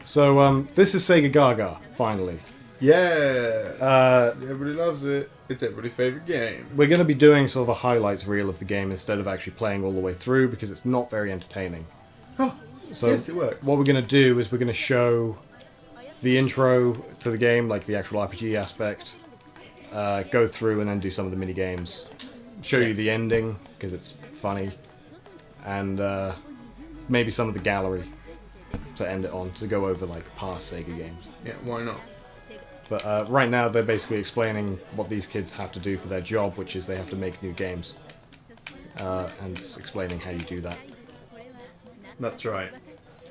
So, this is SEGAGAGA, finally. Yeah! Everybody loves it. It's everybody's favourite game. We're going to be doing sort of a highlights reel of the game instead of actually playing all the way through because it's not very entertaining. Oh, So yes, it works. what we're going to do is we're going to show the intro to the game, like the actual RPG aspect, go through and then do some of the mini games, show you the ending because it's funny, and maybe some of the gallery to end it on, to go over like past Sega games. Yeah, why not? But right now they're basically explaining what these kids have to do for their job, which is they have to make new games, and it's explaining how you do that. That's right.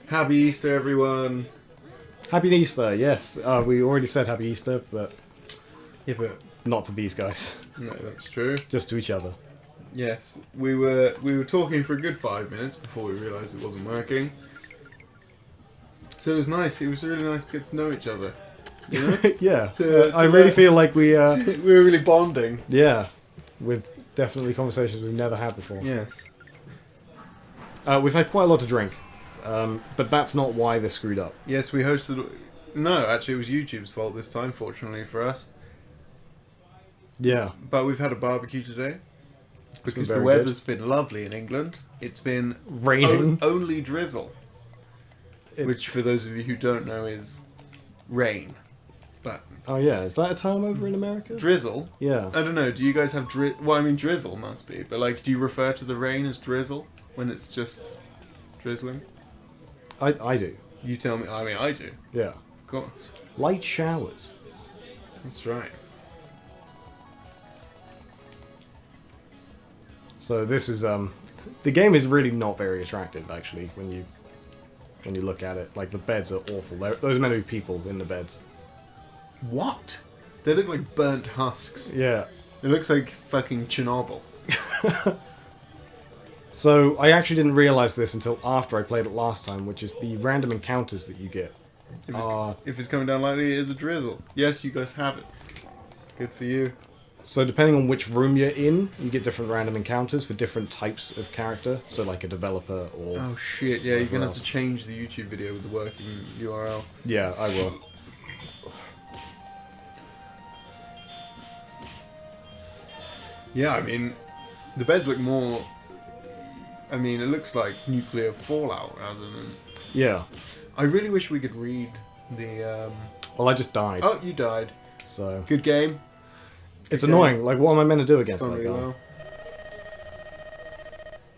Happy Easter, everyone! Happy Easter, yes. We already said Happy Easter, but Yeah, but... not to these guys. No, that's true. Just to each other. Yes, we were talking for a good 5 minutes before we realised it wasn't working. So it was nice. It was really nice to get to know each other. You know? Yeah. To I really feel like we... we were really bonding. yeah. With definitely conversations we've never had before. Yes. We've had quite a lot to drink. But that's not why they're screwed up. Yes, we hosted... No, actually it was YouTube's fault this time, fortunately for us. Yeah. But we've had a barbecue today. Because the very weather's been lovely in England. It's been Raining. only drizzle. Which, for those of you who don't know, is rain. But Oh yeah, is that a term over in America? drizzle? Yeah. I don't know, do you guys have well, I mean, drizzle must be. But, like, do you refer to the rain as drizzle? When it's just drizzling? I do. You tell me. I mean, I do. Yeah. Of course. Light showers. That's right. So this is the game is really not very attractive actually when you look at it. Like the beds are awful. Those are meant to be people in the beds. What? They look like burnt husks. Yeah. It looks like fucking Chernobyl. So I actually didn't realize this until after I played it last time, which is the random encounters that you get. If it's coming down lightly, it is a drizzle. Yes, you guys have it. Good for you. So depending on which room you're in, you get different random encounters for different types of character. So like a developer or... Oh shit, yeah, you're gonna have else. to change the YouTube video with the working URL. Yeah, I will. Yeah, I mean, the beds look more... I mean, it looks like nuclear fallout rather than... Yeah. I really wish we could read the... Well, I just died. Oh, you died. So... Good game. It's Good annoying. game. Like, what am I meant to do against Done that really guy? well.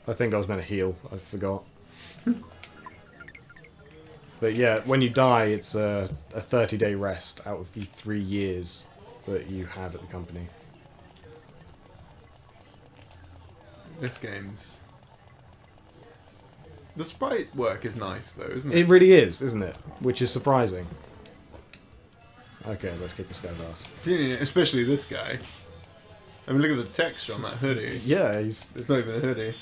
I think I was meant to heal. I forgot. But yeah, when you die, it's a 30-day rest out of the 3 years that you have at the company. This game's... The sprite work is nice, though, isn't it? It really is, isn't it? Which is surprising. Okay, let's kick this guy's ass. Especially this guy. I mean, look at the texture on that hoodie. Yeah, It's not even a hoodie.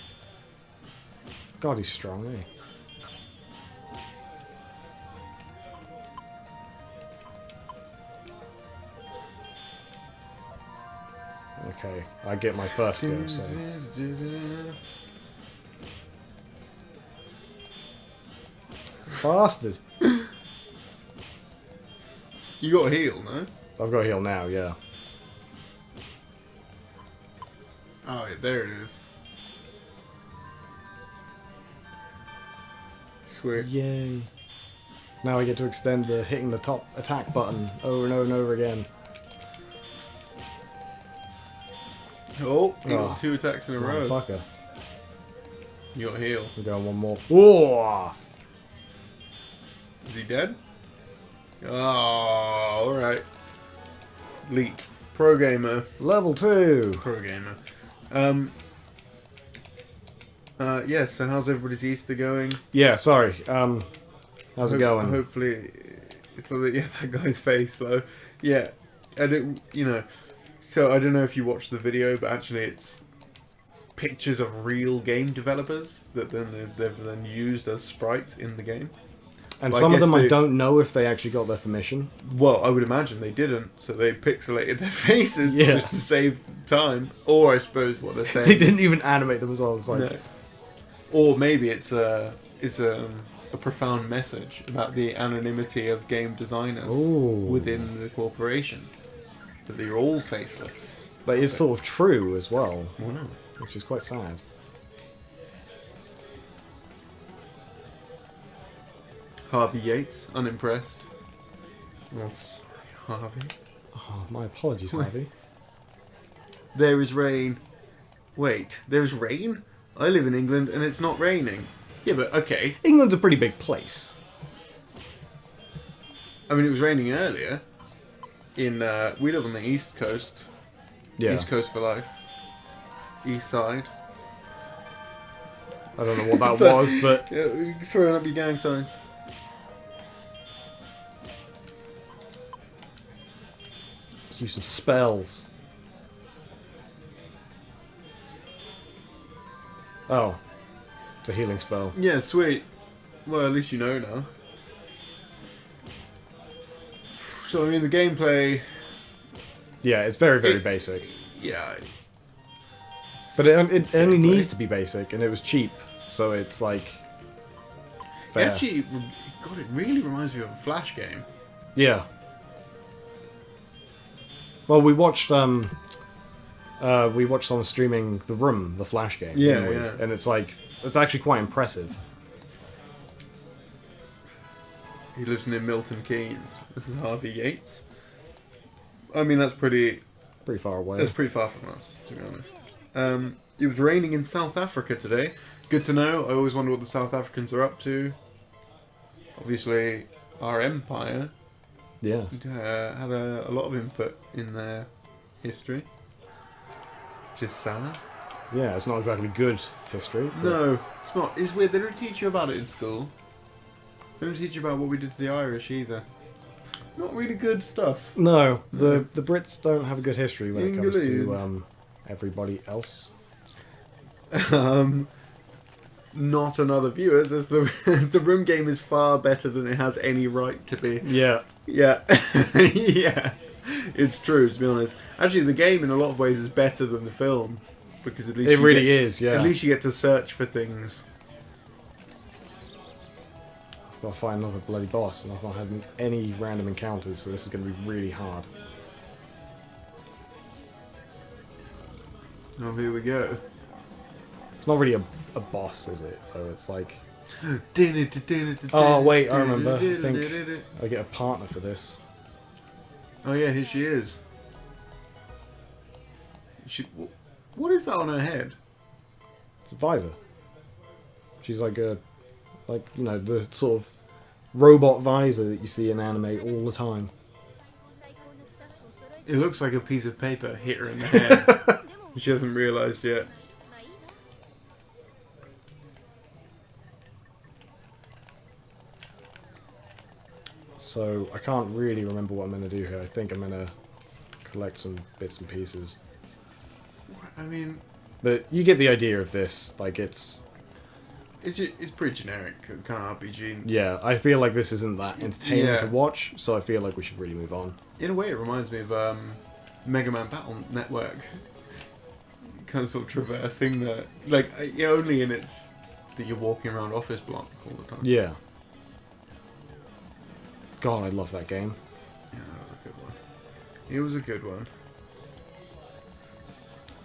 God, he's strong, eh? Okay, I get my first go, so... Bastard! You got a heal, no? I've got a heal now, yeah. Oh, yeah, there it is. Sweet. Yay. Now I get to extend the hitting the top attack button over and over and over again. Oh, you Oh. got 2 attacks in a row. Motherfucker. You got a heal. We're going one more. Oh! Is he dead? Oh, alright. Elite. Pro gamer. Level 2! Pro gamer. Yeah, so how's everybody's Easter going? Yeah, sorry. How's it going? Hopefully, it's probably, yeah, that guy's face though. Yeah, I don't, you know, so I don't know if you watched the video, but actually it's pictures of real game developers that they've then used as sprites in the game. And Well, I some of guess them I they- don't know if they actually got their permission. Well, I would imagine they didn't, so they pixelated their faces Yeah. just to save time. Or I suppose what they're saying. They didn't even animate them as well. It's like... No. Or maybe it's a a profound message about the anonymity of game designers Ooh. within the corporations. That they're all faceless. But it's sort of true as well, Wow. which is quite sad. Harvey Yates, unimpressed. Oh, sorry, Harvey. Oh, my apologies, Harvey. There is rain. Wait, there's rain? I live in England and it's not raining. Yeah, but okay. England's a pretty big place. I mean, it was raining earlier. We live on the East Coast. Yeah. East Coast for life. East side. I don't know what that So- was, but Yeah, throwing up your gang signs. let's use some spells. Oh. It's a healing spell. Yeah, sweet. Well, at least you know now. So, I mean, the gameplay... Yeah, it's very, very It- basic. Yeah. But it only gameplay. needs to be basic, and it was cheap, so it's like... fair. Actually, God, it really reminds me of a Flash game. Yeah. Well, we watched someone streaming The Room, the Flash game. Yeah, didn't we? yeah. And it's like, it's actually quite impressive. He lives near Milton Keynes. This is Harvey Yates. I mean, that's pretty Pretty far away. far from us, to be honest. It was raining in South Africa today. Good to know. I always wonder what the South Africans are up to. Obviously, our empire Yes. had a lot of input in their history. Which is sad. Yeah, it's not exactly good history. but- No, it's not. It's weird. They don't teach you about it in school. They don't teach you about what we did to the Irish either. Not really good stuff. No, the Brits don't have a good history when it comes to England. everybody else. Not on other viewers, as the the Room game is far better than it has any right to be. Yeah. Yeah, yeah, it's true. To be honest, actually, the game in a lot of ways is better than the film because at least It really is, yeah. At least you get to search for things. I've got to find another bloody boss, and I've not had any random encounters, so this is going to be really hard. Oh, here we go. It's not really a boss, is it? Though it's like... Oh wait, I remember. I think I get a partner for this. Oh yeah, here she is. What is that on her head? It's a visor. She's like you know, the sort of robot visor that you see in anime all the time. It looks like a piece of paper hit her in the head. She hasn't realised yet. So I can't really remember what I'm going to do here. I think I'm going to collect some bits and pieces. I mean, But you get the idea of this. Like it's pretty generic kind of RPG. yeah. I feel like this isn't that entertaining Yeah. to watch, so I feel like we should really move on. In a way, it reminds me of Mega Man Battle Network. Kind of sort of traversing the only in its that you're walking around office block all the time. Yeah. God, I love that game. Yeah, that was a good one. It was a good one.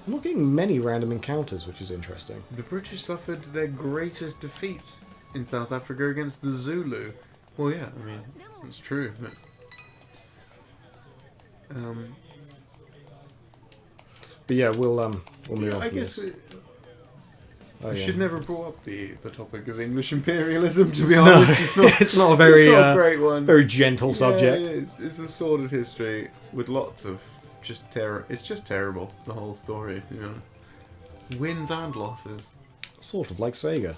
I'm not getting many random encounters, which is interesting. The British suffered their greatest defeat in South Africa against the Zulu. Well, yeah, I mean, that's true. But, But yeah, we'll move on I from guess this. Oh, we yeah. should never have brought up the topic of English imperialism, to be honest. No, it's not a very it's not a great one. very gentle subject. Yeah, it's a sordid history with lots of just terror. It's just terrible, the whole story, you know. Wins and losses. Sort of like Sega.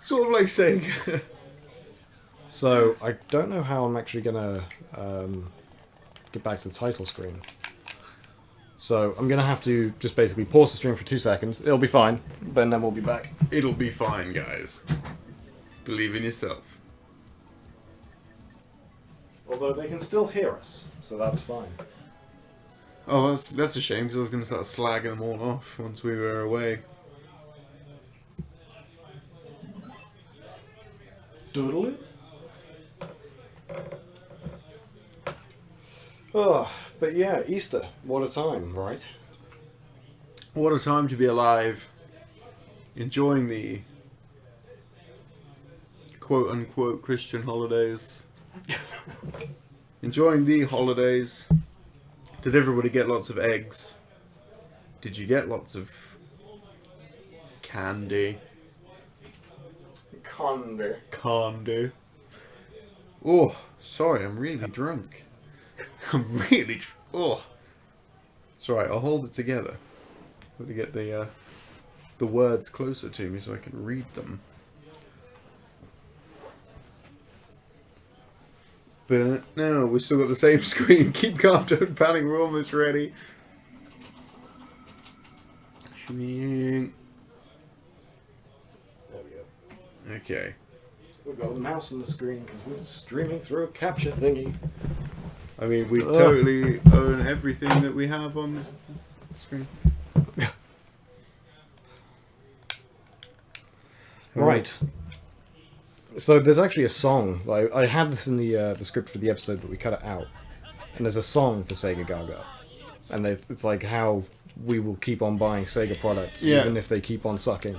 Sort of like Sega. So I don't know how I'm actually gonna get back to the title screen. So I'm gonna have to just basically pause the stream for 2 seconds. It'll be fine, but then we'll be back. It'll be fine, guys. Believe in yourself. Although they can still hear us, so that's fine. Oh, that's a shame, because I was going to start slagging them all off once we were away. Doodle. Oh, but yeah, Easter. What a time, right? What a time to be alive. Enjoying the quote-unquote Christian holidays. Enjoying the holidays. Did everybody get lots of eggs? Did you get lots of candy? Candy. Oh, sorry, I'm really drunk. I'm really oh. It's alright, I'll hold it together. Got to get the words closer to me so I can read them. But no, we've still got the same screen. Keep calm, don't panic, we're almost ready. There we go. Okay. We've got a mouse on the screen because we're streaming through a capture thingy. I mean, we totally own everything that we have on this screen. Right. So there's actually a song. I had this in the script for the episode, but we cut it out. And there's a song for Sega Gaga, and it's like how we will keep on buying Sega products even if they keep on sucking.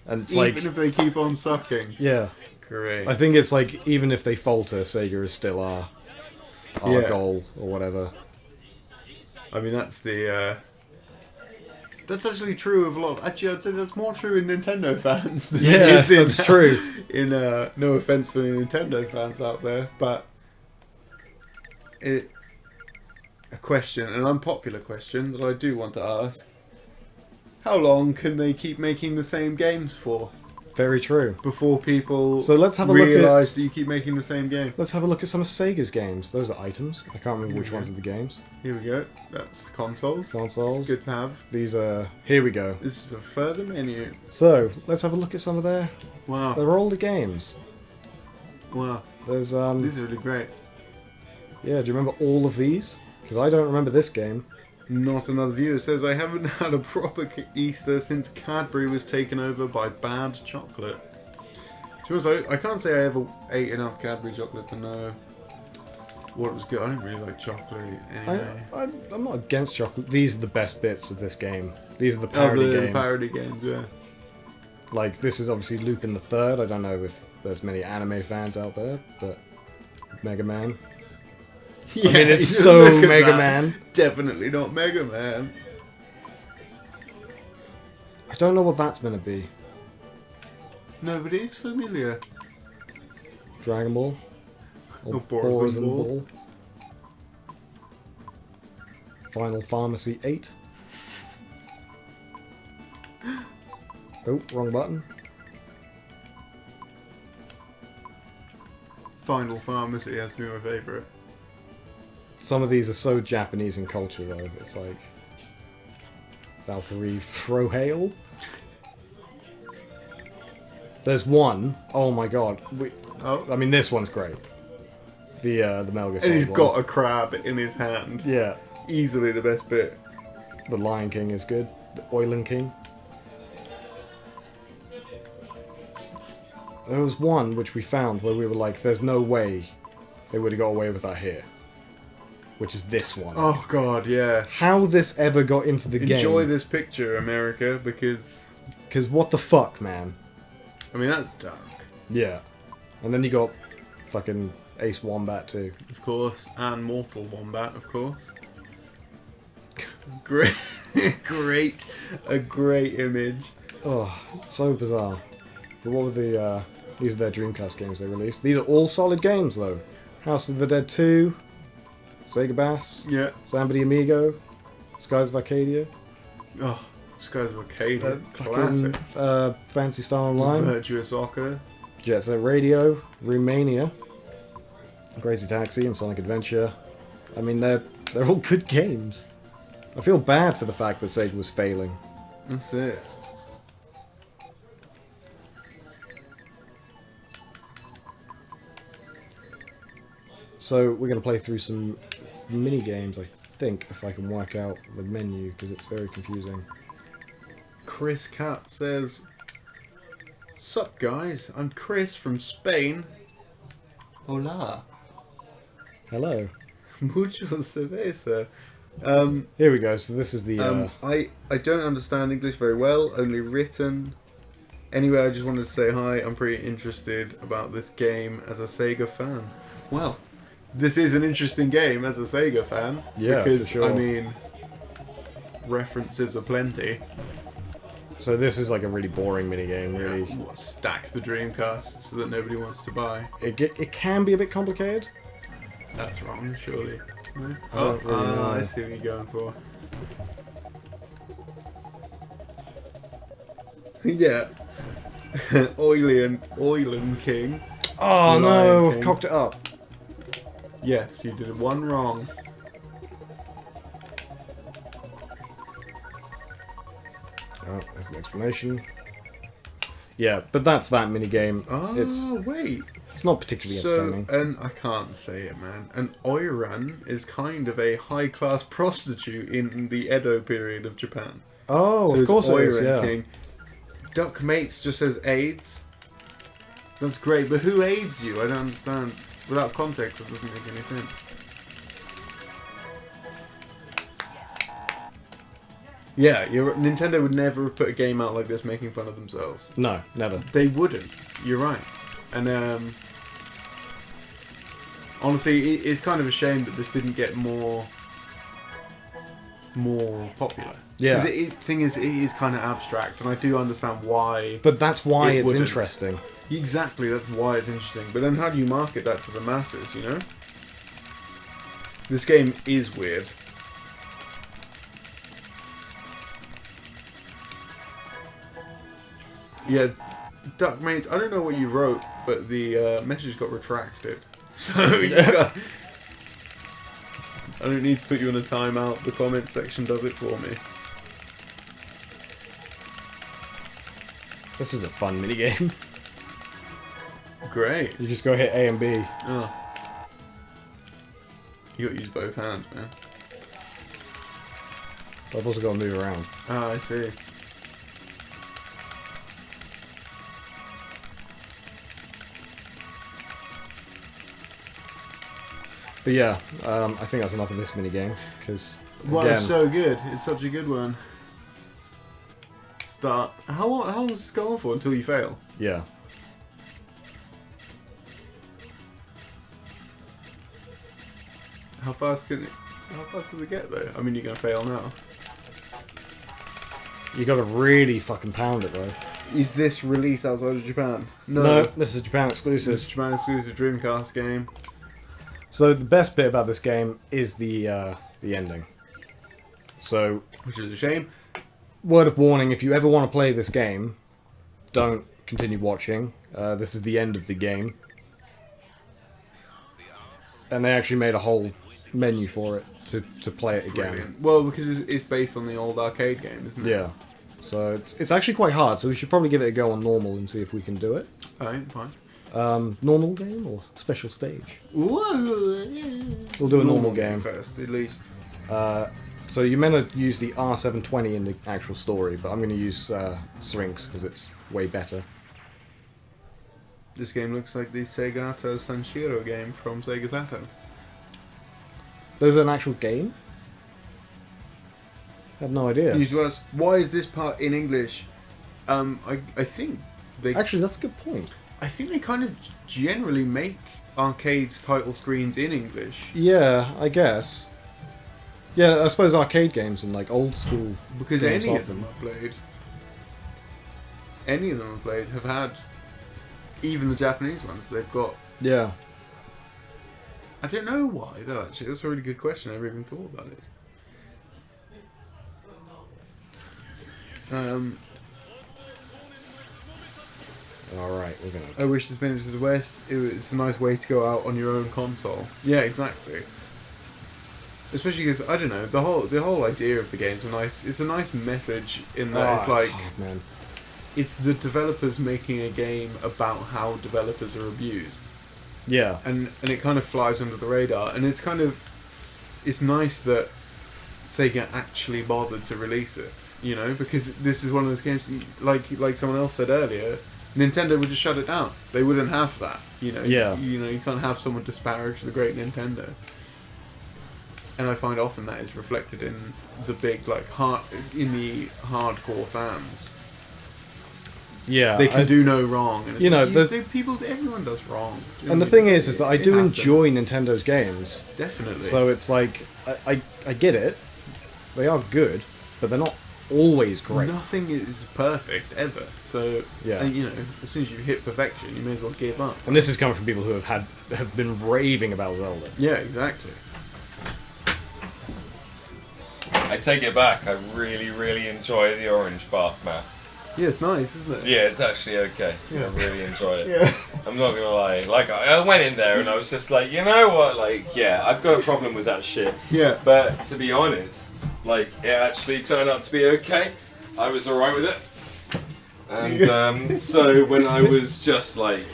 And it's even if they keep on sucking. Yeah. Great. I think it's like even if they falter, Sega is still our goal or whatever. I mean, that's the. That's actually true of a lot. Actually, I'd say that's more true in Nintendo fans than it is in, that's true. In no offense for the Nintendo fans out there, but a question, an unpopular question that I do want to ask: how long can they keep making the same games for? Very true. Before people let's have a realise that you keep making the same game. Let's have a look at some of Sega's games. Those are items. I can't remember which ones are the games. Here we go. That's consoles. Consoles. It's good to have. These are... Here we go. This is a further menu. So, let's have a look at some of their Wow. older games. Wow. There's These are really great. Yeah, do you remember all of these? Because I don't remember this game. Not another viewer says, I haven't had a proper Easter since Cadbury was taken over by bad chocolate. To be honest, I can't say I ever ate enough Cadbury chocolate to know what was good. I don't really like chocolate anyway. I'm not against chocolate. These are the best bits of this game. These are the parody games. Parody games, yeah. Like, this is obviously Lupin the Third. I don't know if there's many anime fans out there, but Mega Man. Yeah, I mean, it's so Mega Man. Definitely not Mega Man. I don't know what that's meant to be. No, but it's familiar. Dragon Ball? Or Boris and Ball. Final Pharmacy 8. Oh, wrong button. Final Pharmacy has to be my favourite. Some of these are so Japanese in culture, though. It's like Valkyrie Frohail. There's one. Oh my god. I mean, this one's great. The Metal Gear Solid And he's one. got a crab in his hand. Yeah. Easily the best bit. The Lion King is good. The Oilen King. There was one which we found where we were like, there's no way they would have got away with that here. Which is this one. Oh god, yeah. How this ever got into the game. Enjoy this picture, America, because... Because what the fuck, man? I mean, that's dark. Yeah. And then you got fucking Ace Wombat too. Of course. And Mortal Wombat, of course. Great. A great image. Oh, it's so bizarre. But what were the... these are their Dreamcast games they released. These are all solid games, though. House of the Dead 2... Sega Bass, Yeah. Samba de Amigo, Skies of Arcadia, Oh, Skies of Arcadia. Classic. Fantasy Star Online, Virtuous Soccer. Jet Set Radio, Romania, Crazy Taxi, and Sonic Adventure. I mean, they're all good games. I feel bad for the fact that Sega was failing. That's it. So we're going to play through some mini games, I think, if I can work out the menu, because it's very confusing. Chris Cat says, Sup guys, I'm Chris from Spain. Hola. Hello. Mucho cerveza. Here we go. So this is the. I don't understand English very well, only written. Anyway, I just wanted to say hi. I'm pretty interested about this game as a Sega fan. Well, this is an interesting game as a Sega fan. Yeah, because, for sure. I mean, references are plenty. So this is like a really boring minigame, really. Stack the Dreamcasts that nobody wants to buy. It can be a bit complicated. That's wrong, surely. No? I don't really know. I see what you're going for. Yeah. Oilen King. Oh Lion no, I've King. cocked it up. Yes, you did one wrong. Oh, there's an explanation. Yeah, but that's that minigame. Oh, wait. It's not particularly entertaining. I can't say it, man. An oiran is kind of a high-class prostitute in the Edo period of Japan. Oh, So of it's course it is, Oiran yeah. King. Duck Mates just says AIDS. That's great, but who aids you? I don't understand. Without context, it doesn't make any sense. Yeah, Nintendo would never have put a game out like this making fun of themselves. No, never. They wouldn't. You're right. And honestly, it's kind of a shame that this didn't get more popular. Yeah. Because it is kind of abstract, and I do understand why. But that's why It it's wouldn't. interesting. Exactly, that's why it's interesting. But then how do you market that to the masses, you know? This game is weird. Yeah, Duck Mates, I don't know what you wrote, but the message got retracted. So you got... I don't need to put you in a timeout, the comment section does it for me. This is a fun minigame. Great. You just go hit A and B. Oh. You got to use both hands, man. But I've also got to move around. Ah, I see. But yeah, I think that's enough of this minigame, because, Well, again, it's so good. It's such a good one. Start. How long does this go on for until you fail? yeah. How fast does it get though? I mean, you're gonna fail now. You gotta really fucking pound it, though. Is this released outside of Japan? No, this is Japan This exclusive. is Japan exclusive Dreamcast game. So the best bit about this game is the ending. So, Which is a shame. word of warning, if you ever want to play this game, don't continue watching. This is the end of the game. And they actually made a whole menu for it to play it again. Brilliant. Well, because it's based on the old arcade game, isn't it? Yeah. So it's actually quite hard, so we should probably give it a go on normal and see if we can do it. Alright, fine. Normal game or special stage? Whoa. We'll do a normal game. first, at least. So you're meant to use the R720 in the actual story, but I'm going to use Syrinx because it's way better. This game looks like the Segata Sanshiro game from Sega Saturn. There's an actual game? I had no idea. Use words. Why is this part in English? I think they Actually, that's a good point. I think they kind of generally make arcade title screens in English Yeah, I guess. Yeah, I suppose arcade games and like old school because games any of often. them I've played. Any of them I've played have had, even the Japanese ones. They've got. Yeah. I don't know why though. Actually, that's a really good question. I never even thought about it. Alright, we're gonna... I wish this finished to the West. It's a nice way to go out on your own console. Yeah, exactly. Especially because I don't know, the whole idea of the game's a nice. It's a nice message in that it's like hard, man. it's the developers making a game about how developers are abused, Yeah. and it kind of flies under the radar. And it's nice that Sega actually bothered to release it. You know, because this is one of those games like someone else said earlier. Nintendo would just shut it down. They wouldn't have that. Yeah. You can't have someone disparage the great Nintendo. And I find often that is reflected in the big, like, in the hardcore fans. Yeah, They can do no wrong. And everyone does wrong. And the thing is that I do enjoy Nintendo's games. Definitely. So it's like, I get it. They are good, but they're not always great. Nothing is perfect, ever. So, yeah. And, as soon as you hit perfection, you may as well give up. And this is coming from people who have been raving about Zelda. Yeah, exactly. I take it back. I really, really enjoy the orange bath mat. Yeah, it's nice, isn't it? Yeah, it's actually okay. Yeah. I really enjoy it. Yeah. I'm not gonna lie. Like, I went in there and I was just like, you know what? Like, yeah, I've got a problem with that shit. Yeah. But to be honest, like, it actually turned out to be okay. I was alright with it. And so when I was just like,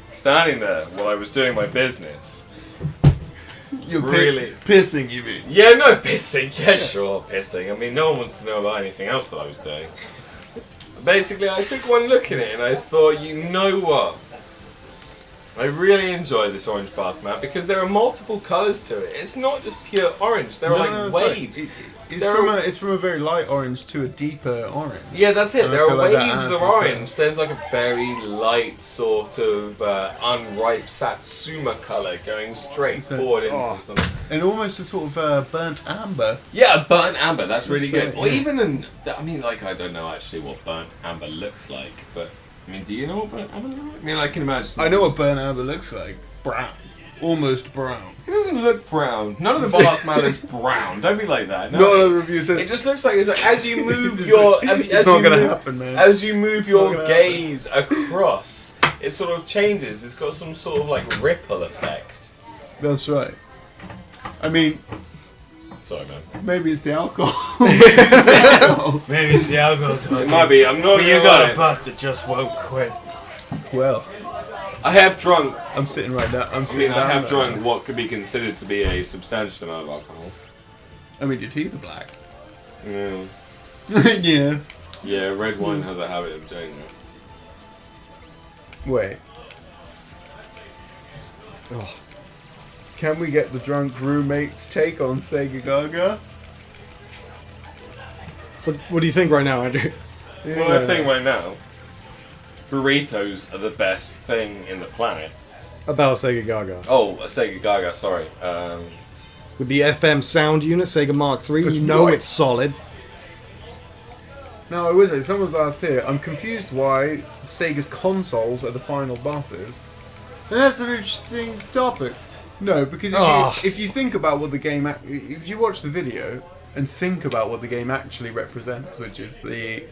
standing there while I was doing my business. You're really pissing, you mean? Yeah, no, pissing. Yeah, sure, pissing. I mean, no one wants to know about anything else that I was doing. Basically, I took one look at it and I thought, you know what? I really enjoy this orange bath mat because there are multiple colours to it. It's not just pure orange. There are waves. It's from a very light orange to a deeper orange. Yeah, that's it. And there are like waves of orange. There's like a very light sort of unripe satsuma colour going straight forward into some... And almost a sort of burnt amber. Yeah, burnt amber. That's really good. Right, Or even I don't know actually what burnt amber looks like, but I mean, do you know what burnt amber looks like? I mean, I can imagine. I know what burnt amber looks like. Brown. Almost brown. It doesn't look brown. None of the bath mat looks brown. Don't be like that. No, None of the reviews said it just looks like as you move your as you move your gaze across, it sort of changes. It's got some sort of like ripple effect. That's right. I mean, sorry, man. Maybe it's the alcohol. Maybe it's the alcohol. It might be. I'm not. But you got a butt that just won't quit. Well, I have drunk. I'm sitting right now. I have drunk what could be considered to be a substantial amount of alcohol. I mean, your teeth are black. Yeah. Yeah. Yeah, red wine has a habit of doing that. Wait. Oh. Can we get the drunk roommate's take on SEGAGAGA? What do you think right now, Andrew? Well, I think right now, burritos are the best thing in the planet. About SEGAGAGA. Oh, a SEGAGAGA, sorry. With the FM sound unit, Sega Mark III, you know it's solid. Now, I would say, someone's asked here, I'm confused why Sega's consoles are the final bosses. That's an interesting topic. No, because if you think about what the game... If you watch the video and think about what the game actually represents, which is the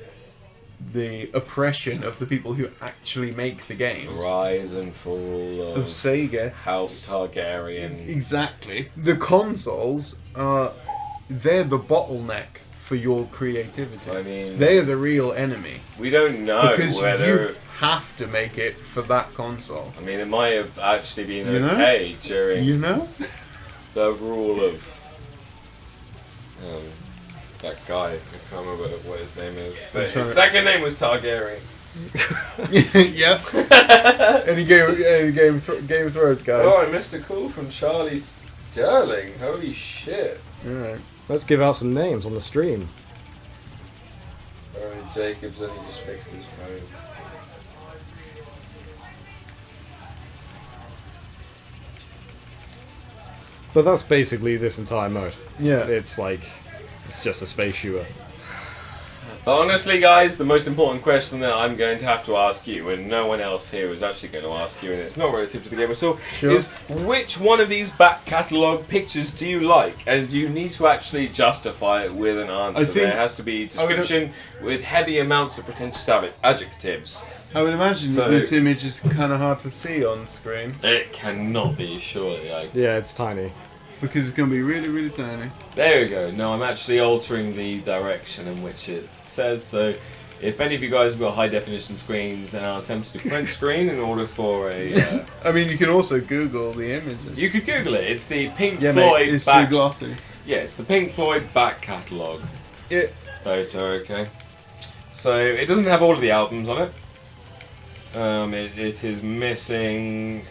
oppression of the people who actually make the games. Rise and fall of Sega. House Targaryen. Exactly. The consoles they're the bottleneck for your creativity. I mean, they're the real enemy. We don't know because whether you have to make it for that console. I mean, it might have actually been okay during the rule of that guy. I can't remember what his name is, but his second name was Targaryen. Yep. Any Game of Thrones guys. Oh, I missed a call from Charlie Sterling. Holy shit. Alright. Let's give out some names on the stream. Aaron Jacobs only just fixed his phone. But that's basically this entire mode. Yeah. It's like, it's just a space shooter. But honestly, guys, the most important question that I'm going to have to ask you, and no one else here is actually going to ask you, and it's not relative to the game at all, is which one of these back catalogue pictures do you like? And you need to actually justify it with an answer. There has to be a description with heavy amounts of pretentious adjectives. I would imagine that this image is kind of hard to see on screen. It cannot be, surely. Yeah, it's tiny. Because it's going to be really, really tiny. There we go. No, I'm actually altering the direction in which it says. So, if any of you guys have got high definition screens and are tempted to print screen in order for a... I mean, you can also Google the images. You could Google it. It's the Pink Floyd it's too glossy. Yeah, it's the Pink Floyd back catalogue. Yeah. Photo, okay. So, it doesn't have all of the albums on it. It is missing.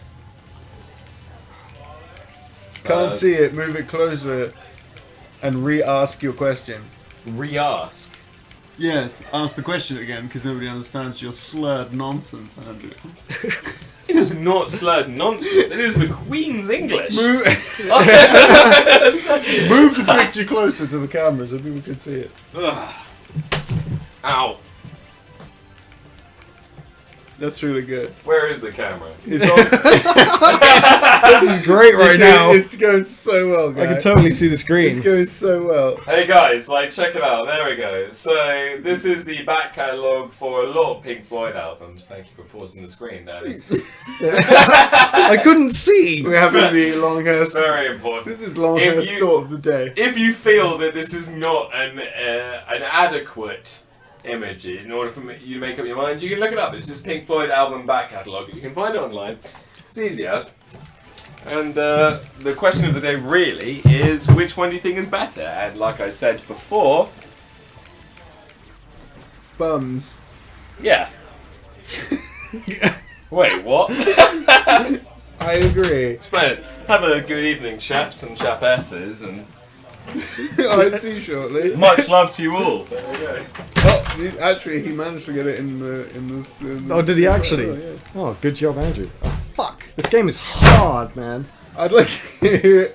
Can't see it. Move it closer, and re-ask your question. Re-ask. Yes, ask the question again because nobody understands your slurred nonsense, Andrew. It is not slurred nonsense. It is the Queen's English. Move the picture closer to the camera so people can see it. Ugh. Ow. That's really good. Where is the camera? It's on. This is great right now. It's going so well, guys. I can totally see the screen. It's going so well. Hey guys, like check it out. There we go. So this is the back catalogue for a lot of Pink Floyd albums. Thank you for pausing the screen, Daddy. I couldn't see. We're having the long hair. It's very important. This is long hair thought of the day. If you feel that this is not an adequate image in order for you to make up your mind, you can look it up. It's just Pink Floyd album back catalogue. You can find it online. It's easy as. And the question of the day really is, which one do you think is better? And like I said before, Bums. yeah. Wait, what? I agree. Splendid. Have a good evening, chaps and chapesses, and I'd see shortly. much love to you all. There we go. Oh, actually, he managed to get it in the Oh, did he actually? Oh, yeah. Oh, good job, Andrew. Oh, fuck. This game is hard, man. I'd like to hear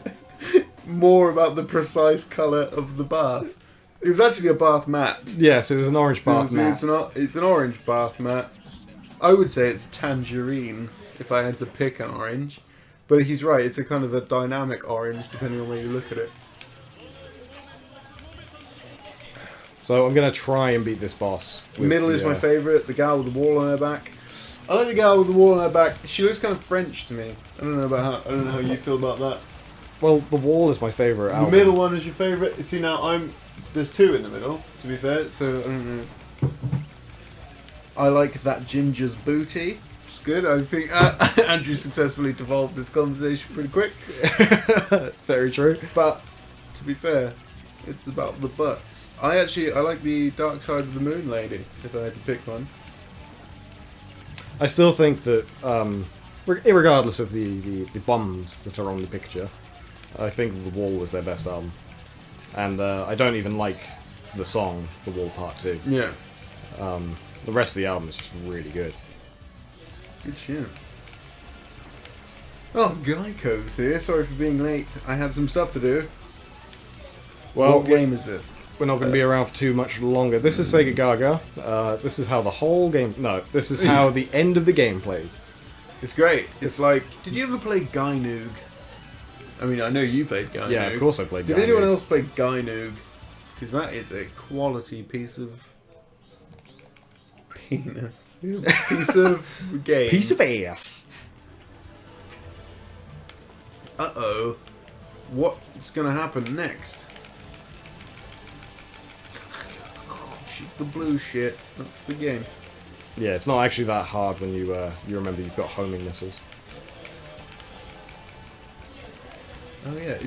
more about the precise colour of the bath. It was actually a bath mat. Yes, it was an orange bath mat. It's an orange bath mat. I would say it's tangerine if I had to pick an orange. But he's right, it's a kind of a dynamic orange depending on where you look at it. So I'm going to try and beat this boss. Middle is my favourite, the gal with the wall on her back. I like the gal with the wall on her back. She looks kind of French to me. I don't know how you feel about that. Well, the wall is my favourite The album. middle one is your favourite. See, now there's two in the middle, to be fair, so I don't know. I like that ginger's booty. It's good. I think Andrew successfully devolved this conversation pretty quick. Very true. But to be fair, it's about the butts. I like the Dark Side of the Moon lady, if I had to pick one. I still think that, irregardless of the bums that are on the picture, I think The Wall was their best album. And I don't even like the song, The Wall Part 2. Yeah. The rest of the album is just really good. Good shit. Oh, Geico's here. Sorry for being late. I had some stuff to do. Well, what game is this? We're not going to be around for too much longer. This is SEGAGAGA. This is how the whole game... No, this is how the end of the game plays. It's great. It's like... Did you ever play Gynoog? I mean, I know you played Gynoog. Yeah, of course I played Gynoog. Did anyone else play Gynoog? Because that is a quality piece of... penis. Piece of game. Piece of ass. Uh-oh. What's going to happen next? Shoot the blue shit. That's the game. Yeah, it's not actually that hard when you remember you've got homing missiles. Oh yeah,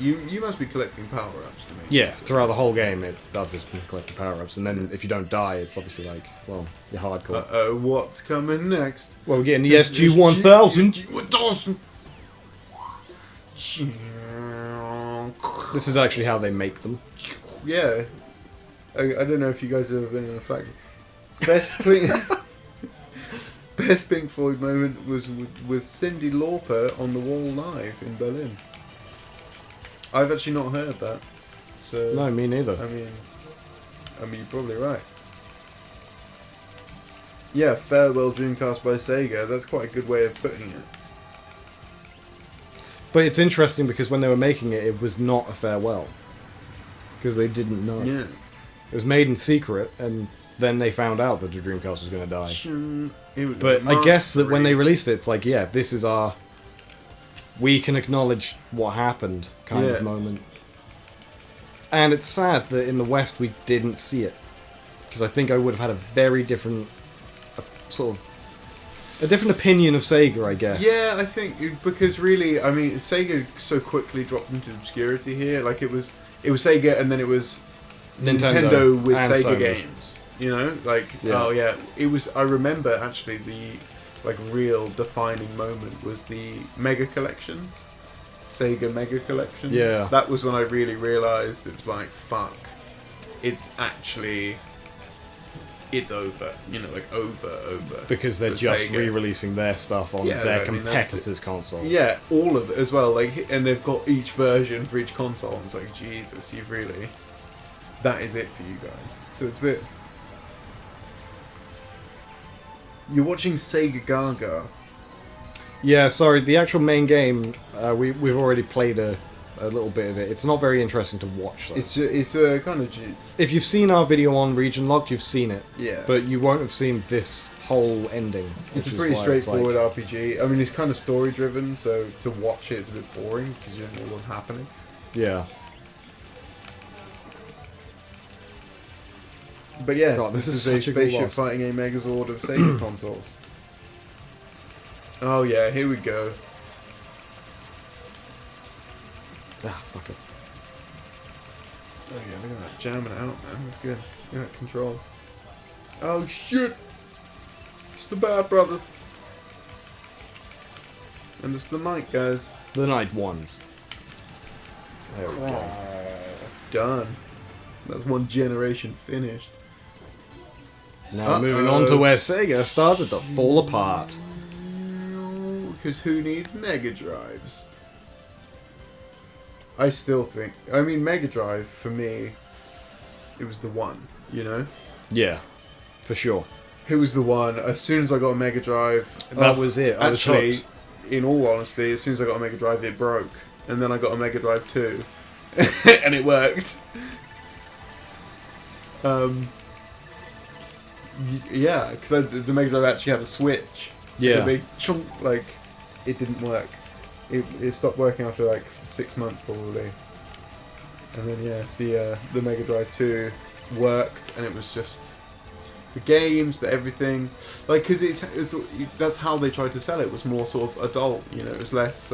you must be collecting power-ups to me. Yeah, throughout the whole game it does just collect the power-ups, and then if you don't die, it's obviously like, well, you're hardcore. Uh-oh, what's coming next? Well, we're getting the SG-1000. This is actually how they make them. Yeah. I don't know if you guys have ever been in a factory. Best Pink Floyd moment was with Cyndi Lauper on the Wall live in Berlin. I've actually not heard that. So No, me neither. I mean you're probably right. Yeah, Farewell Dreamcast by Sega. That's quite a good way of putting it. But it's interesting because when they were making it, it was not a farewell. Because they didn't know. Yeah. It was made in secret, and then they found out that the Dreamcast was going to die. But I guess that when they released it, it's like, yeah, this is our... We can acknowledge what happened kind of moment. And it's sad that in the West we didn't see it. Because I think I would have had a very different... a different opinion of Sega, I guess. Yeah, I think because really, I mean, Sega so quickly dropped into obscurity here. Like it was Sega, and then it was Nintendo with and Sega Sony. games. You know, like oh yeah, it was. I remember actually the like real defining moment was the Mega Collections, Sega Mega Collections. Yeah, that was when I really realised it was like fuck, it's actually. It's over, you know, like over. Because they're just Sega. re-releasing their stuff on their competitors' consoles. Yeah, all of it as well. Like, and they've got each version for each console. And it's like, Jesus, you've really. That is it for you guys. So it's a bit. You're watching SEGAGAGA. Yeah, sorry. The actual main game, we've already played a little bit of it. It's not very interesting to watch, though. It's a kind of. If you've seen our video on Region Locked, you've seen it. Yeah. But you won't have seen this whole ending. It's a which is pretty why it's straightforward like- RPG. I mean, it's kind of story driven, so to watch it, it's a bit boring because you don't know what's happening. Yeah. But yes, God, this is such a a good spaceship loss. fighting a Megazord of Sega consoles. Oh yeah, here we go. Ah, fuck it. Oh yeah, look at that jamming out, man. That's good. Look at that control. Oh shit! It's the Bad Brothers. And it's the Night guys. The Night Ones. There we go. Done. That's one generation finished. Now moving on to where Sega started to fall apart. Because who needs Mega Drives? I still think. I mean, Mega Drive for me, it was the one. You know. Yeah, for sure. It was the one. As soon as I got a Mega Drive, That was it. I was actually, hooked. in all honesty, as soon as I got a Mega Drive, it broke, and then I got a Mega Drive 2, and it worked. Yeah, because the Mega Drive actually had a switch. Yeah. A big chunk, like, it didn't work. It stopped working after like 6 months probably. And then yeah, the Mega Drive 2 worked, and it was just the games, the everything, like, because it's that's how they tried to sell it. Was more sort of adult, you know. It was less.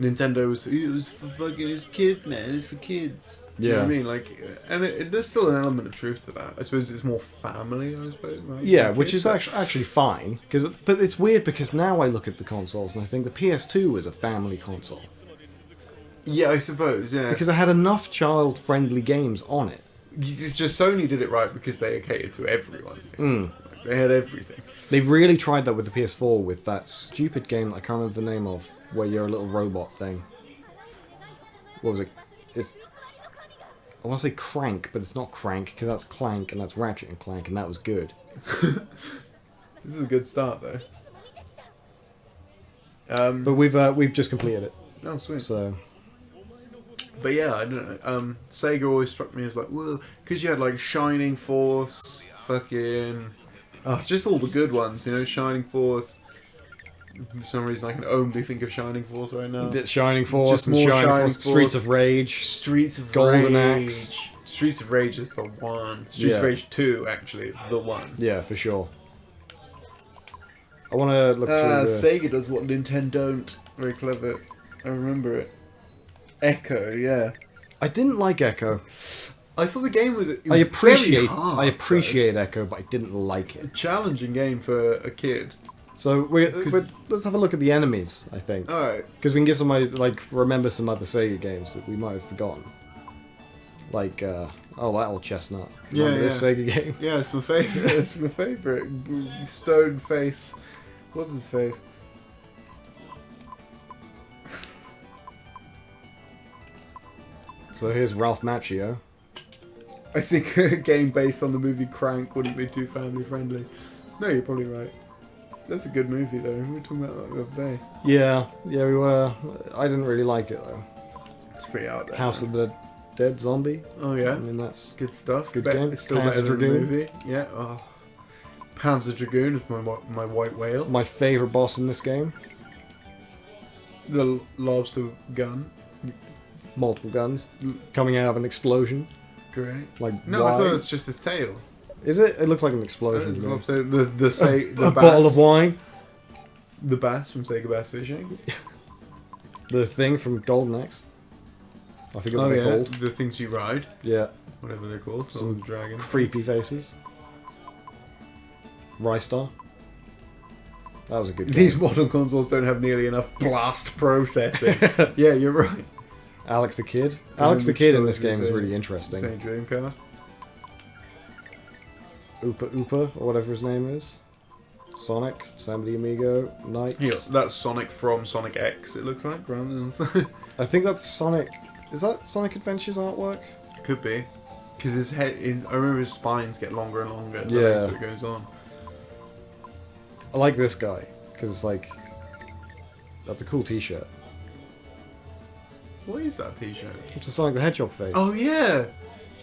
Nintendo was for fucking it's kids, man. It's for kids. You know what I mean? Like, and there's still an element of truth to that. I suppose it's more family. I suppose. Right? Yeah, which is actually fine. But it's weird because now I look at the consoles and I think the PS2 was a family console. Yeah, I suppose. Yeah, Because it had enough child-friendly games on it. it's just Sony did it right because they catered to everyone. Like, they had everything. They've really tried that with the PS4 with that stupid game that I can't remember the name of, where you're a little robot thing. What was it? I want to say Crank, but it's not Crank because that's Clank and that's Ratchet and Clank, and that was good. This is a good start though. But we've just completed it. Oh, sweet. So But yeah, I don't know. Sega always struck me as like, whoa, because you had like Shining Force, fucking, just all the good ones, you know, Shining Force. For some reason, I can only think of Shining Force right now. Shining Force Just and more Shining Shining Force, Streets of Rage. Streets of Golden Rage. Axe. Streets of Rage is the one. Streets of Yeah. Rage 2 actually is the one. Yeah, for sure. I want to look through the... Sega does what Nintendo don't. Very clever. I remember it. Echo, yeah. I didn't like Echo. I thought the game was. I appreciate hard, Echo, but I didn't like though. A it. challenging game for a kid. So let's have a look at the enemies. I think All right. because we can get some remember some other Sega games that we might have forgotten. Like that old chestnut. Remember this Sega game? Yeah, it's my favorite. It's my favorite. Stone face. What's his face? So here's Ralph Macchio. I think a game based on the movie Crank wouldn't be too family friendly. No, you're probably right. That's a good movie though. We were talking about that the other day. Yeah, we were. I didn't really like it though. It's pretty out there. House of the Dead Zombie. Oh yeah. I mean that's Good stuff. Good game. It's still Panzer better than the Dragoon. movie. Yeah. Oh. Panzer Dragoon is my white whale. my favorite boss in this game. The lobster gun. Multiple guns coming out of an explosion. Great. Like No, wine. I thought it was just his tail. Is it? It looks like an explosion to me. Lobster, the A bass, bottle of wine. the bass from Sega Bass Fishing. The thing from Golden Axe. I forget what they're called. The things you ride, Yeah, whatever they're called. Some the dragon. creepy faces. Rystar. That was a good game. These modern consoles don't have nearly enough blast processing. Yeah, you're right. Alex the Kid. Yeah, Alex the which Kid in stories this game is is it? really interesting. Same Dreamcast. Oopa Oopa, or whatever his name is. Sonic, Sam the Amigo, Knights. Yeah, that's Sonic from Sonic X, it looks like, rather than... I think that's Sonic... Is that Sonic Adventures artwork? Could be. Because his head... I remember his spines get longer and longer the Yeah. later it goes on. I like this guy, because it's like... That's a cool t-shirt. What is that t-shirt? It's a Sonic the Hedgehog face. Oh, yeah!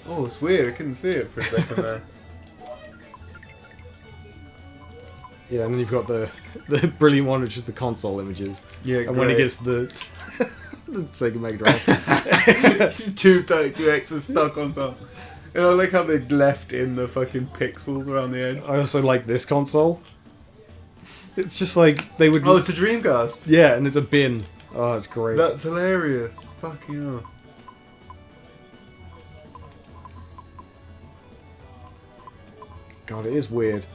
Oh, it's weird. I couldn't see it for a second there. Yeah, and then you've got the brilliant one, which is the console images. Yeah, And when it great. gets to the Sega Mega Drive. 232X is stuck on top. And I like how they left in the fucking pixels around the edge. I also like this console. It's just like they would. Oh, it's a Dreamcast. Yeah, and it's a bin. Oh, it's great. That's hilarious. Fucking hell. God, it is weird.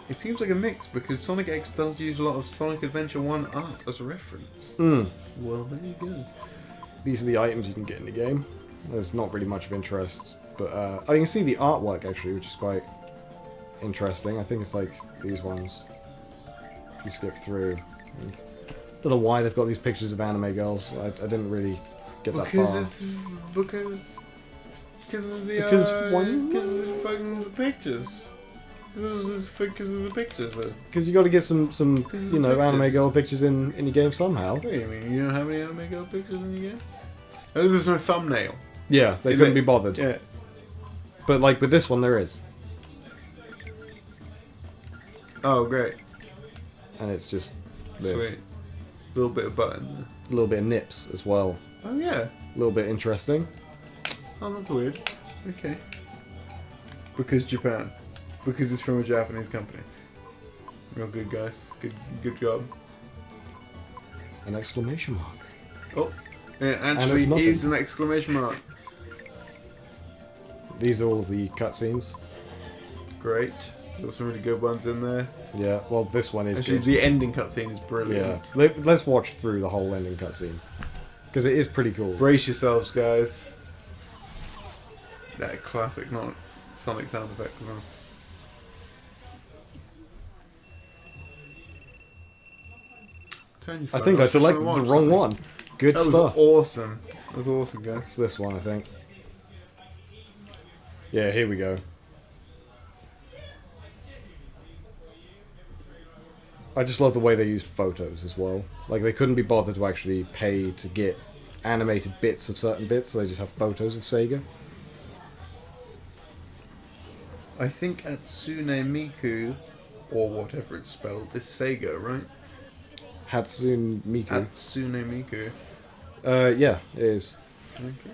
It seems like a mix because Sonic X does use a lot of Sonic Adventure 1 art as a reference. Mm. Well, there you go. These are the items you can get in the game. There's not really much of interest, but I can see the artwork actually, which is quite interesting. I think it's like these ones. If you skip through. Don't know why they've got these pictures of anime girls. I didn't really get that far. Because of the Because why- because of the fucking pictures. Because of the pictures. Because you got to get some Because you know pictures. anime girl pictures in your game somehow. What do you mean? You don't have any anime girl pictures in your game? Oh, there's no thumbnail. Yeah, they Is couldn't it- be bothered. Yeah. But like with this one, there is, Oh, great. and it's just this. Sweet. Little bit of button. A little bit of nips as well. Oh, yeah. A little bit interesting. Oh, that's weird. Okay. Because Japan. Because it's from a Japanese company. Real good, guys. Good job. An exclamation mark. Oh, it it's actually nothing. is an exclamation mark. These are all of the cutscenes. Great. There's some really good ones in there. Yeah, well, this one is Actually, good. the ending cutscene is Yeah, brilliant. let's watch through the whole ending cutscene because it is pretty cool. Brace yourselves, guys. That classic, not Sonic sound effect as well. Turn your I phone think I off. selected Trying to the watch wrong something. one. Good That was stuff. awesome. That was awesome, guys. It's this one, I think. Yeah, here we go. I just love the way they used photos as well. Like, they couldn't be bothered to actually pay to get animated bits of certain bits, so they just have photos of Sega. I think Hatsune Miku, or whatever it's spelled, is Sega, right? Hatsune Miku. Hatsune Miku. Yeah, it is. Okay.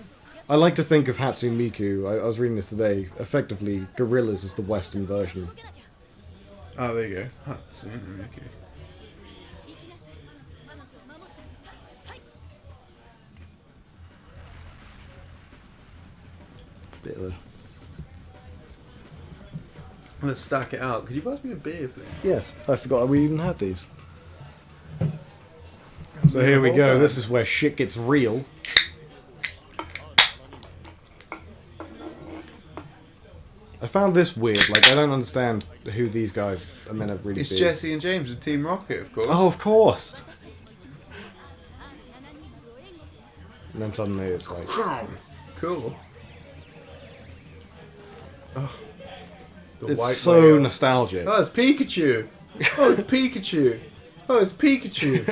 I like to think of Hatsune Miku, I was reading this today, effectively, Gorillas is the Western version. Oh, there you go. Hatsune Miku. Bit of a... Let's stack it out. Could you pass me a beer, please? Yes, I forgot we even had these. So Yeah, here we hold go, on. this is where shit gets real. I found this weird, like I don't understand who these guys are meant to really It's be. Jesse and James of Team Rocket, of course. Oh, of course! And then suddenly it's like... Cool. Oh, the It's white so whale. nostalgic. Oh, it's Pikachu. Oh, it's Pikachu. Oh, it's Pikachu.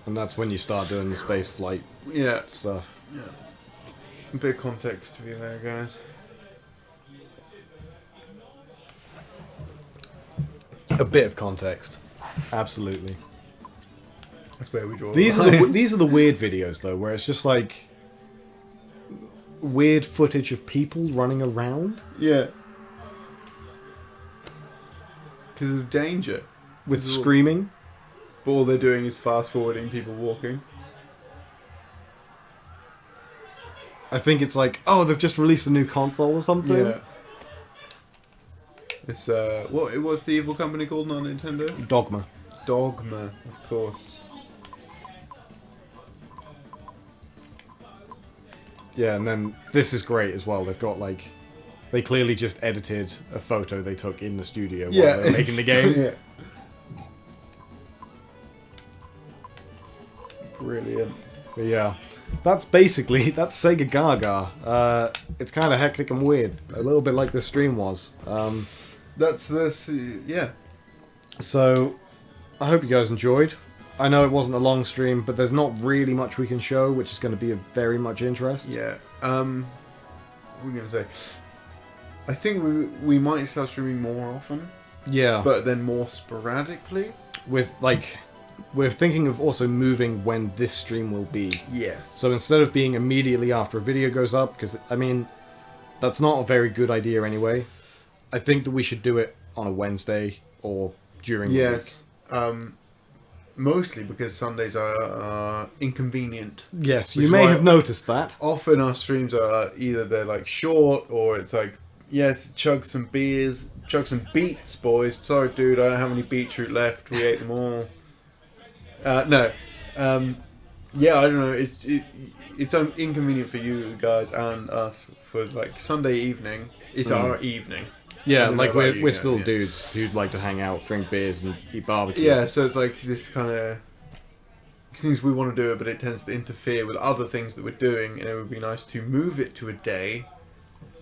And that's when you start doing the space flight Yeah. stuff. A bit of context for you there, guys. A bit of context. Absolutely. That's where we draw. These the are line. these are the weird videos though, where it's just like weird footage of people running around Yeah. Because of danger. with This is all- screaming. But all they're doing is fast forwarding people walking. I think it's like, oh, they've just released a new console or something. Yeah. It's what's the evil company called, not Nintendo? Dogma. Dogma, of course. Yeah, and then this is great as well. They've got like, they clearly just edited a photo they took in the studio while they were making the game. Yeah. Brilliant. But yeah, that's SEGAGAGA. It's kind of hectic and weird, a little bit like this stream was. That's this. Yeah. So, I hope you guys enjoyed. I know it wasn't a long stream, but there's not really much we can show, which is going to be of very much interest. Yeah. What are we gonna say? I think we might start streaming more often, Yeah. but then more sporadically. With like, we're thinking of also moving when this stream will be. Yes. So instead of being immediately after a video goes up, because I mean, that's not a very good idea anyway. I think that we should do it on a Wednesday or during the Yes. Mostly because Sundays are inconvenient. week. Yes, Which you is may why- have noticed that. Often our streams are either they're like short or it's like, yes, chug some beers, chug some beets, boys. Sorry, dude, I don't have any beetroot left. We ate them all. No. Yeah, I don't know. It's inconvenient for you guys and us for like Sunday evening. It's our evening. I Yeah, don't like know about we're you guys, still yeah. dudes who'd like to hang out, drink beers, and eat barbecue. Yeah, so it's like this kind of things we want to do, but it tends to interfere with other things that we're doing, and it would be nice to move it to a day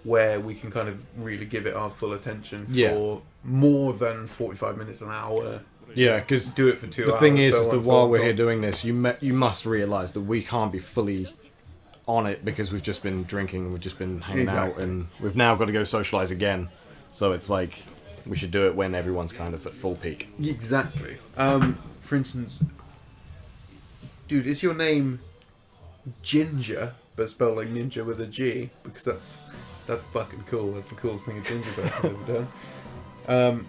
where we can kind of really give it our full attention for Yeah. more than 45 minutes an hour. Yeah, because Do it for 2 hours. the thing is so that on, so while on, we're so here on. doing this, you must realise that we can't be fully on it because we've just been drinking and we've just been hanging out, Exactly. and we've now got to go socialise again. So it's like we should do it when everyone's kind of at full peak. Exactly. For instance, dude, is your name Ginger, but spelled like ninja with a G? Because that's fucking cool. That's the coolest thing a gingerbread has ever done.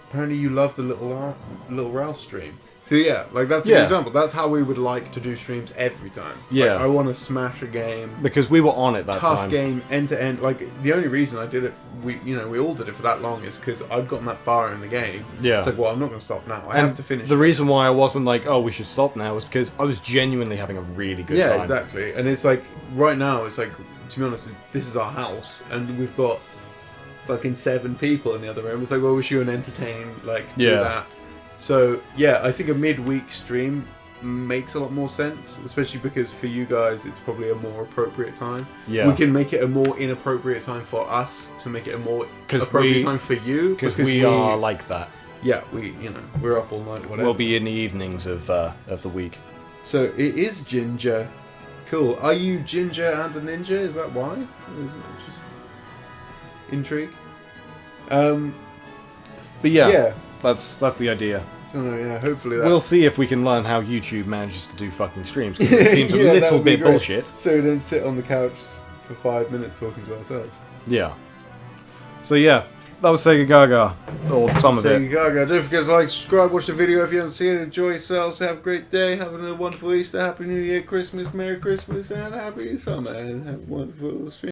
Apparently, you love the little Ralph stream. So yeah, like that's an Yeah. example. That's how we would like to do streams every time. Yeah. Like, I want to smash a game. Because we were on it that Tough time. game, end to end. Like the only reason I did it, we all did it for that long, is because I'd gotten that far in the game. Yeah. It's like, well, I'm not going to stop now. I And have to finish. The it. reason why I wasn't like, oh, we should stop now was because I was genuinely having a really good Yeah, time. exactly. And it's like right now, it's like, to be honest, this is our house, and we've got fucking 7 people in the other room. It's like, well, we should entertain, like, do Yeah. that. So yeah, I think a midweek stream makes a lot more sense, especially because for you guys, it's probably a more appropriate time. Yeah. We can make it a more inappropriate time for us to make it a more 'Cause appropriate we- time for you, Because we are like that. Yeah, we're up all night, whatever. We'll be in the evenings of the week. So it is Ginger. Cool. Are you Ginger and a ninja? Is that why? Or is it just intrigue? But yeah, Yeah. that's the idea. So yeah, hopefully that. We'll see if we can learn how YouTube manages to do fucking streams, because it seems Yeah, a that little would be bit great. bullshit. So we don't sit on the couch for 5 minutes talking to ourselves. Yeah. So yeah, that was Sega Gaga, or some of Sega it. Gaga. Don't forget to like, subscribe, watch the video if you haven't seen it. Enjoy yourselves. Have a great day. Have a wonderful Easter. Happy New Year, Christmas, Merry Christmas, and Happy Summer. And have a wonderful stream.